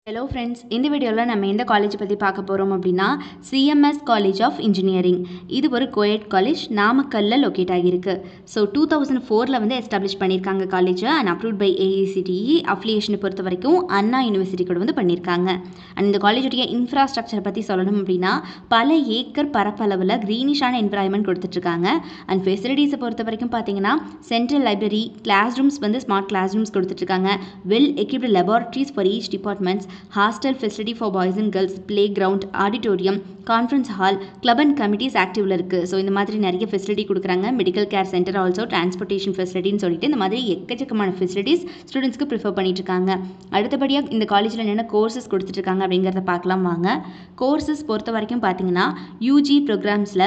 Hello friends, இந்த வீடியோவில் நம்ம எந்த காலேஜ் பற்றி பார்க்க போகிறோம் அப்படின்னா சிஎம்எஸ் காலேஜ் ஆஃப் இன்ஜினியரிங். இது ஒரு கோயட் காலேஜ், நாமக்கல்லில் லொக்கேட் ஆகியிருக்கு. ஸோ 2004 வந்து எஸ்டாப்ளிஷ் பண்ணியிருக்காங்க college and approved by AICTE. அஃபிலியேஷனை பொறுத்த வரைக்கும் அண்ணா யூனிவர்சிட்டி கூட வந்து பண்ணியிருக்காங்க. அண்ட் இந்த காலேஜுடைய இன்ஃப்ராஸ்ட்ரக்சர் பற்றி சொல்லணும் அப்படின்னா பல ஏக்கர் பரப்பளவில் க்ரீனிஷான என்விரான்மெண்ட் கொடுத்துட்ருக்காங்க. அண்ட் ஃபெசிலிட்டிஸை பொறுத்த வரைக்கும் பார்த்தீங்கன்னா சென்ட்ரல் லைப்ரரி, கிளாஸ் ரூம்ஸ் வந்து ஸ்மார்ட் கிளாஸ் ரூம்ஸ் கொடுத்துட்ருக்காங்க. Well equipped laboratories for each departments, hostel facility for boys and girls, playground, auditorium, conference hall, club and committees ஆக்டிவ்ல இருக்குது. ஸோ இந்த மாதிரி நிறைய ஃபெசிலிட்டி கொடுக்குறாங்க. Medical care centre, also transportation ஃபெசிலிட்டின்னு சொல்லிட்டு இந்த மாதிரி எக்கச்சக்கமான ஃபெசிலிட்டிஸ் ஸ்டூடெண்ட்ஸ்க்கு ப்ரிஃபர் பண்ணிட்டு இருக்காங்க. அடுத்தபடியாக இந்த காலேஜில் என்னென்ன கோர்சஸ் கொடுத்துட்ருக்காங்க அப்படிங்கிறத பார்க்கலாம் வாங்க. கோர்சஸ் பொறுத்த வரைக்கும் பார்த்தீங்கன்னா யூஜி ப்ரோக்ராம்ஸில்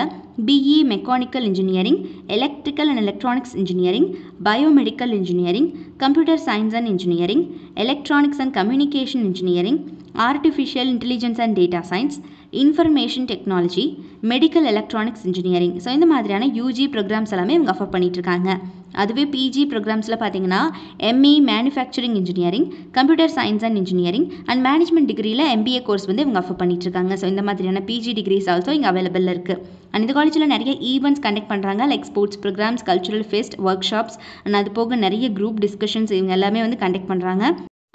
BE mechanical engineering, electrical and electronics engineering, biomedical engineering, computer science and engineering, electronics and communication engineering, artificial intelligence and data science, information technology, medical electronics engineering. So இந்த மாதிரியான யூஜி ப்ரோக்ராம்ஸ் எல்லாமே இவங்க offer பண்ணிகிட்ருக்காங்க. அதுவே PG ப்ரோக்ராம்ஸில் பார்த்தீங்கன்னா ME manufacturing engineering, computer science and engineering and management டிகிரியில் MBA course வந்து இவங்க ஆஃபர் பண்ணிகிட்ருக்காங்க. ஸோ இந்த மாதிரியான பிஜி டிகிரிஸ் ஆல்சோ இங்கே அவைலபிள் இருக்குது. அண்ட் இந்த காலேஜில் நிறைய ஈவெண்ட்ஸ் கண்டக்ட் பண்ணுறாங்க, like sports programs, cultural fest, workshops and அது போக நிறைய குரூப் டிஸ்கஷன்ஸ் இவங்க எல்லாமே வந்து கண்டக்ட் பண்ணுறாங்க.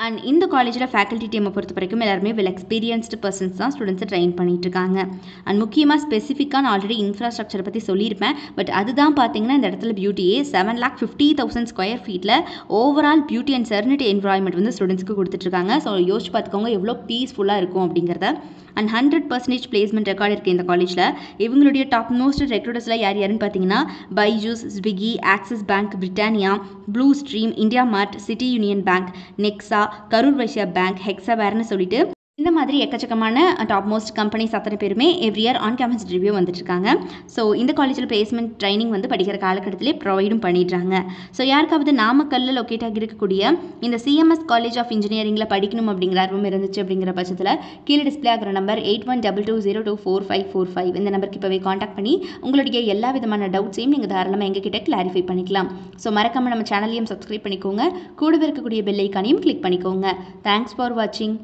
அண்ட் இந்த காலேஜில் ஃபேக்கல்ட்டி டீமை பொறுத்த வரைக்கும் எல்லாருமே வெல் எக்ஸ்பீரியன்ஸ்டு பர்சன்ஸ் தான் ஸ்டூடெண்ட்ஸை ட்ரெயின் பண்ணிட்டு இருக்காங்க. அண்ட் முக்கியமாக ஸ்பெசிஃபிக்கான ஆல்ரெடி இன்ஃப்ராஸ்ட்ரக்சரை பற்றி சொல்லியிருப்பேன். பட் அதுதான் பார்த்தீங்கன்னா இந்த இடத்துல பியூட்டியே 7,50,000 ஸ்கொயர் ஃபீட்டில் overall beauty and serenity environment வந்து ஸ்டூடெண்ட்ஸ்க்கு கொடுத்துட்ருக்காங்க. ஸோ யோசிச்சு பார்த்துக்கோங்க எவ்வளோ பீஸ்ஃபுல்லாக இருக்கும் அப்படிங்கிறத. அண்ட் 100% பிளேஸ்மெண்ட் ரெக்கார்டு இருக்குது இந்த காலேஜில். இவங்களுடைய டாப் மோஸ்ட் ரெக்ரூட்டர்ஸில் யாருன்னு பார்த்தீங்கன்னா Byju's, Swiggy, Axis Bank, Britannia, Blue Stream, India Mart, City Union Bank, Nexa, Karur Vysya Bank, ஹெக்ஸாவேர்னு சொல்லிட்டு இந்த மாதிரி எக்கச்சக்கமான டாப் மோஸ்ட் கம்பெனிஸ் அத்தனை பேருமே every year on campus review வந்துட்டுருக்காங்க. ஸோ இந்த காலேஜில் பிளேஸ்மெண்ட் ட்ரைனிங் வந்து படிக்கிற காலகட்டத்திலே ப்ரொவைடும் பண்ணிடுறாங்க. ஸோ யாருக்காவது நாமக்கல்லில் லொக்கேட் ஆகி இருக்கக்கூடிய இந்த சிஎம்எஸ் காலேஜ் ஆஃப் இன்ஜினியரிங்கில் படிக்கணும் அப்படிங்கிற ஆர்வம் இருந்துச்சு அப்படிங்கிற பட்சத்தில் கீழே டிஸ்பிளே ஆகிற நம்பர் 8122024545 இந்த நம்பருக்கு இப்போவே காண்டாக்ட் பண்ணி உங்களுடைய எல்லா விதமான டவுட்ஸையும் நீங்கள் தாராளமாக எங்ககிட்ட கிளாரிஃபை பண்ணிக்கலாம். ஸோ மறக்காமல் நம்ம சேனலையும் சப்ஸ்கிரைப் பண்ணிக்கோங்க, கூடவே இருக்கக்கூடிய பெல் ஐக்கானையும் கிளிக் பண்ணிக்கோங்க. தேங்க்ஸ் ஃபார் வாட்சிங்.